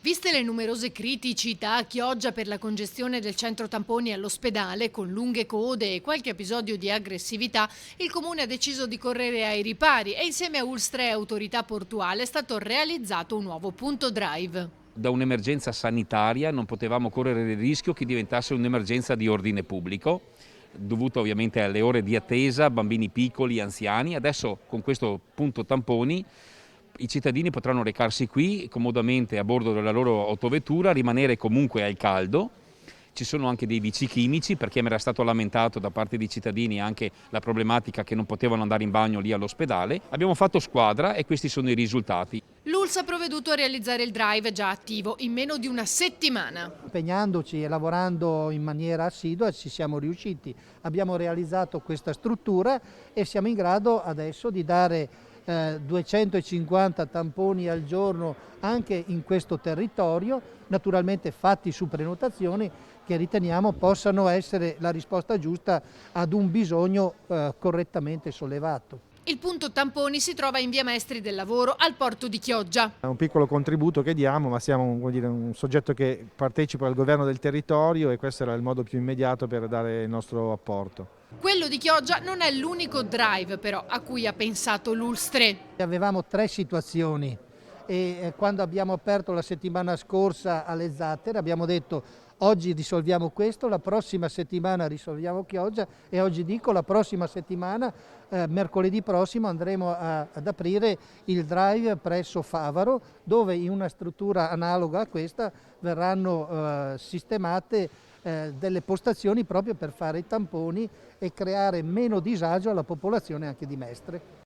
Viste le numerose criticità a Chioggia per la congestione del centro tamponi all'ospedale, con lunghe code e qualche episodio di aggressività, il comune ha deciso di correre ai ripari e insieme a Ulstre e Autorità Portuale è stato realizzato un nuovo punto drive. Da un'emergenza sanitaria non potevamo correre il rischio che diventasse un'emergenza di ordine pubblico, dovuta ovviamente alle ore di attesa, bambini piccoli, anziani. Adesso con questo punto tamponi i cittadini potranno recarsi qui comodamente a bordo della loro autovettura, rimanere comunque al caldo. Ci sono anche dei vici chimici, perché mi era stato lamentato da parte dei cittadini anche la problematica che non potevano andare in bagno lì all'ospedale. Abbiamo fatto squadra e questi sono i risultati. L'ULSS ha provveduto a realizzare il drive già attivo in meno di una settimana. Impegnandoci e lavorando in maniera assidua ci siamo riusciti. Abbiamo realizzato questa struttura e siamo in grado adesso di dare 250 tamponi al giorno anche in questo territorio, naturalmente fatti su prenotazioni che riteniamo possano essere la risposta giusta ad un bisogno correttamente sollevato. Il punto tamponi si trova in via Maestri del Lavoro al porto di Chioggia. È un piccolo contributo che diamo, ma siamo un soggetto che partecipa al governo del territorio e questo era il modo più immediato per dare il nostro apporto. Quello di Chioggia non è l'unico drive però a cui ha pensato l'Ulstre. Avevamo 3 situazioni e quando abbiamo aperto la settimana scorsa alle Zattere abbiamo detto oggi risolviamo questo, la prossima settimana risolviamo Chioggia e oggi dico la prossima settimana, mercoledì prossimo andremo ad aprire il drive presso Favaro, dove in una struttura analoga a questa verranno sistemate delle postazioni proprio per fare i tamponi e creare meno disagio alla popolazione anche di Mestre.